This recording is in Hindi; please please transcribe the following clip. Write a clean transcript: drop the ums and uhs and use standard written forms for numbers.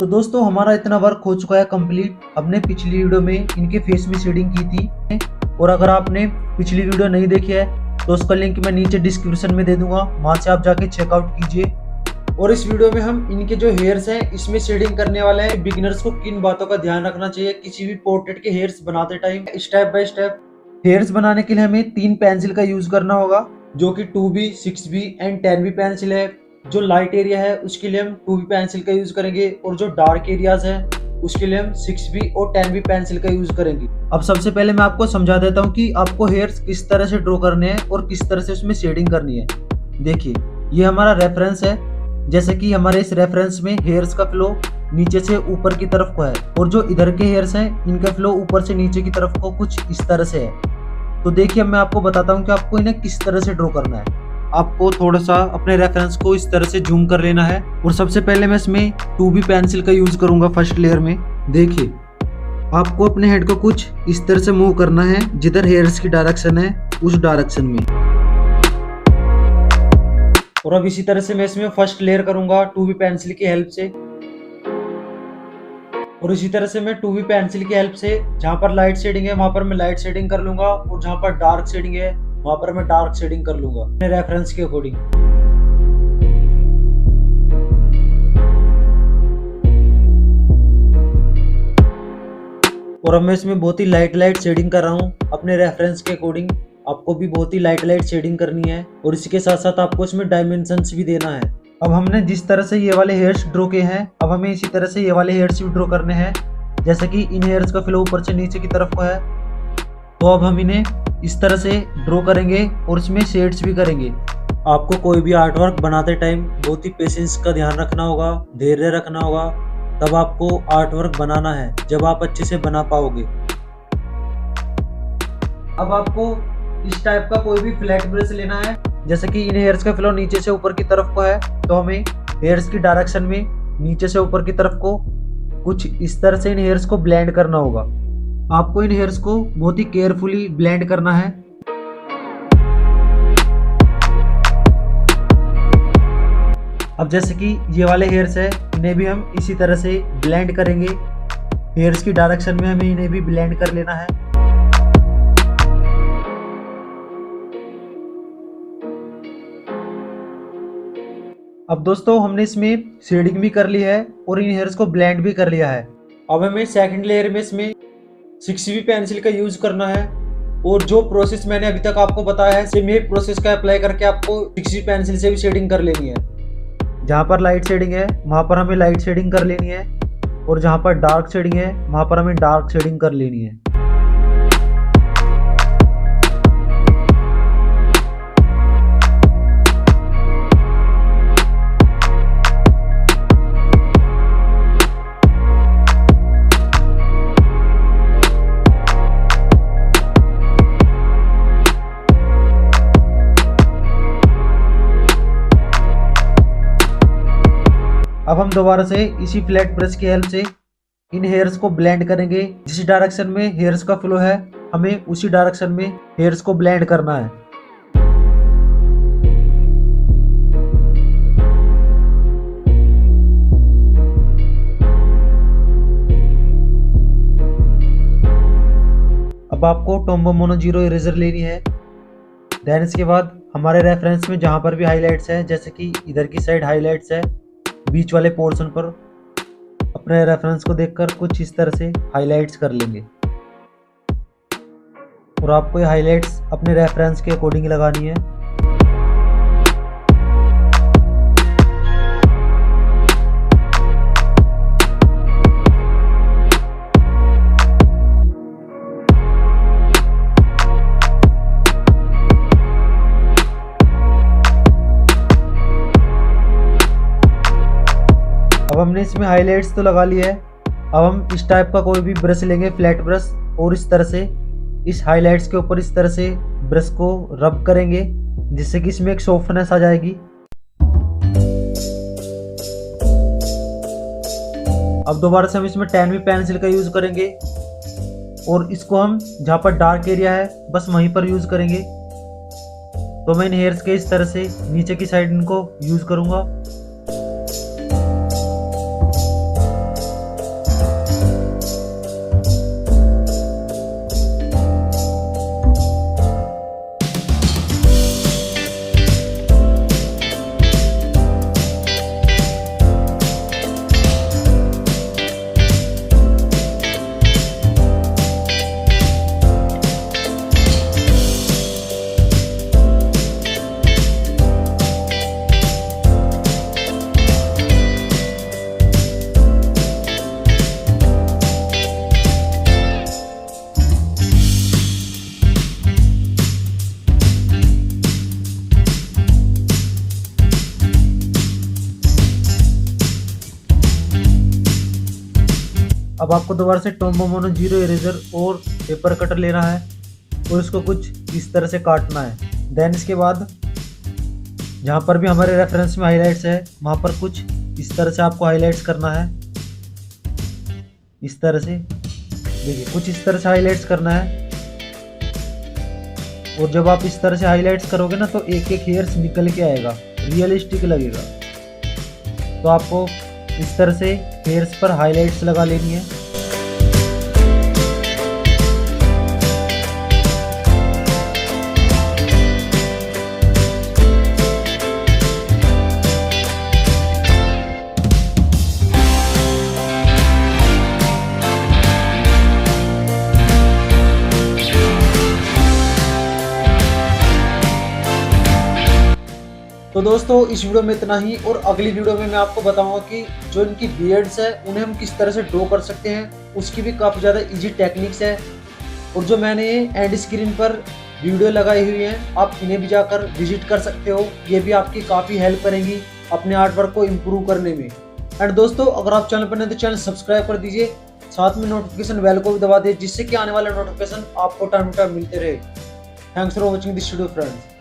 तो दोस्तों हमारा इतना वर्क हो चुका है कंप्लीट। हमने पिछली वीडियो में इनके फेस में शेडिंग की थी, और अगर आपने पिछली वीडियो नहीं देखी है तो उसका लिंक मैं नीचे डिस्क्रिप्शन में दे दूंगा, वहां से आप जाके चेकआउट कीजिए। और इस वीडियो में हम इनके जो हेयर्स हैं इसमें शेडिंग करने वाले हैं। बिगिनर्स को किन बातों का ध्यान रखना चाहिए किसी भी पोर्ट्रेट के हेयर्स बनाते time, step by step. Hairs बनाने के लिए हमें 3 पेंसिल का यूज करना होगा, जो कि 2B, 6B and 10B pencil है। जो लाइट एरिया है उसके लिए हम 2B पेंसिल का यूज करेंगे, और जो डार्क एरियाज है उसके लिए हम 6B और 10B पेंसिल का यूज करेंगे। अब सबसे पहले मैं आपको समझा देता हूँ कि आपको हेयर्स किस तरह से ड्रॉ करने हैं और किस तरह से उसमें शेडिंग करनी है। देखिए, ये हमारा रेफरेंस है। जैसे कि हमारे इस रेफरेंस में हेयर्स का फ्लो नीचे से ऊपर की तरफ को है, और जो इधर के हेयर्स हैं इनका फ्लो ऊपर से नीचे की तरफ को कुछ इस तरह से है। तो देखिए, मैं आपको बताता हूँ कि आपको इन्हें किस तरह से ड्रॉ करना है। आपको थोड़ा सा अपने रेफरेंस को इस तरह से जूम कर लेना है, और सबसे पहले मैं इसमें 2B पेंसिल का यूज करूंगा फर्स्ट लेयर में। देखिए, आपको अपने हेड को कुछ इस तरह से मूव करना है, जिधर हेयर्स की डायरेक्शन है उस डायरेक्शन में। और अब इसी तरह से मैं इसमें फर्स्ट लेयर करूंगा 2B पेंसिल की हेल्प से, और इसी तरह से मैं 2B पेंसिल की हेल्प से जहां पर लाइट शेडिंग है वहां पर मैं लाइट शेडिंग कर लूंगा, और जहां पर डार्क शेडिंग है वहां पर मैं डार्क शेडिंग कर लूंगा अपने रेफरेंस के अकॉर्डिंग। और अब मैं इसमें बहुत ही लाइट शेडिंग कर रहा हूँ अपने रेफरेंस के अकॉर्डिंग। आपको भी बहुत ही लाइट शेडिंग करनी है, और इसके साथ साथ आपको इसमें डायमेंशंस भी देना है। अब हमने जिस तरह से ये वाले हेयर्स ड्रॉ किए हैं, अब हमें इसी तरह से ये वाले हेयर्स भी ड्रॉ करने हैं। जैसे कि इन हेयर्स का फ्लो ऊपर से नीचे की तरफ को है, तो अब हम इन्हें इस तरह से ड्रॉ करेंगे और इसमें शेड्स भी करेंगे। आपको कोई भी आर्ट वर्क बनाते टाइम बहुत ही पेशेंस का ध्यान रखना होगा, धैर्य रखना होगा, तब आपको आर्ट वर्क बनाना है, जब आप अच्छे से बना पाओगे। अब आपको इस टाइप का कोई भी फ्लैट ब्रश लेना है। जैसे कि इन हेयर्स का फ्लो नीचे से ऊपर की तरफ को है, तो हमें हेयर्स की डायरेक्शन में नीचे से ऊपर की तरफ को कुछ इस तरह से इन हेयर्स को ब्लेंड करना होगा। आपको इन हेयर्स को बहुत ही केयरफुली ब्लेंड करना है। अब जैसे कि ये वाले हेयर्स है, इन्हें भी हम इसी तरह से ब्लेंड करेंगे। हेयर्स की डायरेक्शन में हमें इन्हें भी ब्लेंड कर लेना है। अब दोस्तों हमने इसमें शेडिंग भी कर ली है और इन हेयर्स को ब्लेंड भी कर लिया है। अब हमें सेकंड लेयर में इसमें 6B पेंसिल का यूज करना है, और जो प्रोसेस मैंने अभी तक आपको बताया है सेम यही प्रोसेस का अप्लाई करके आपको 6B पेंसिल से भी शेडिंग कर लेनी है। जहाँ पर लाइट शेडिंग है वहां पर हमें लाइट शेडिंग कर लेनी है, और जहाँ पर डार्क शेडिंग है वहां पर हमें डार्क शेडिंग कर लेनी है। अब हम दोबारा से इसी फ्लैट ब्रश की हेल्प से इन हेयर्स को ब्लेंड करेंगे। जिस डायरेक्शन में हेयर्स का फ्लो है हमें उसी डायरेक्शन में हेयर्स को ब्लेंड करना है। अब आपको टॉम्बो मोनो 0 इरेजर लेनी है। देन इसके बाद हमारे रेफरेंस में जहां पर भी हाईलाइट्स है, जैसे कि इधर की साइड हाईलाइट्स है, बीच वाले पोर्शन पर अपने रेफरेंस को देखकर कुछ इस तरह से हाईलाइट्स कर लेंगे। और आपको ये हाईलाइट्स अपने रेफरेंस के अकॉर्डिंग लगानी है। अब हमने इसमें हाईलाइट्स तो लगा लिया है। अब हम इस टाइप का कोई भी ब्रश लेंगे, फ्लैट ब्रश, और इस तरह से इस हाईलाइट्स के ऊपर इस तरह से ब्रश को रब करेंगे, जिससे कि इसमें एक सॉफ्टनेस आ जाएगी। अब दोबारा से हम इसमें 10B पेंसिल का यूज करेंगे, और इसको हम जहाँ पर डार्क एरिया है बस वहीं पर यूज करेंगे। तो मैं इन हेयर्स के इस तरह से नीचे की साइड इनको यूज करूंगा। अब आपको दोबारा से टॉम्बो मोनो जीरो इरेजर और पेपर कटर लेना है और इसको कुछ इस तरह से काटना है। देन इसके बाद जहाँ पर भी हमारे रेफरेंस में हाइलाइट्स है वहाँ पर कुछ इस तरह से आपको हाइलाइट्स करना है। इस तरह से देखिए, कुछ इस तरह से हाइलाइट्स करना है। और जब आप इस तरह से हाइलाइट्स करोगे ना तो एक एक हेयर्स निकल के आएगा, रियलिस्टिक लगेगा। तो आपको इस तरह से हेयर्स पर हाइलाइट्स लगा लेनी है। तो दोस्तों इस वीडियो में इतना ही, और अगली वीडियो में मैं आपको बताऊंगा कि जो इनकी बियर्ड्स है उन्हें हम किस तरह से ड्रॉ कर सकते हैं। उसकी भी काफ़ी ज़्यादा इजी टेक्निक्स है, और जो मैंने एंड स्क्रीन पर वीडियो लगाई हुई हैं आप इन्हें भी जाकर विजिट कर सकते हो। ये भी आपकी काफ़ी हेल्प करेंगी अपने आर्ट वर्क को इम्प्रूव करने में। एंड दोस्तों अगर आप चैनल पर नए तो चैनल सब्सक्राइब कर दीजिए, साथ में नोटिफिकेशन बेल को भी दबा दीजिए, जिससे कि आने वाले नोटिफिकेशन आपको टाइम टू टाइम मिलते रहे। Thanks for watching this video friends.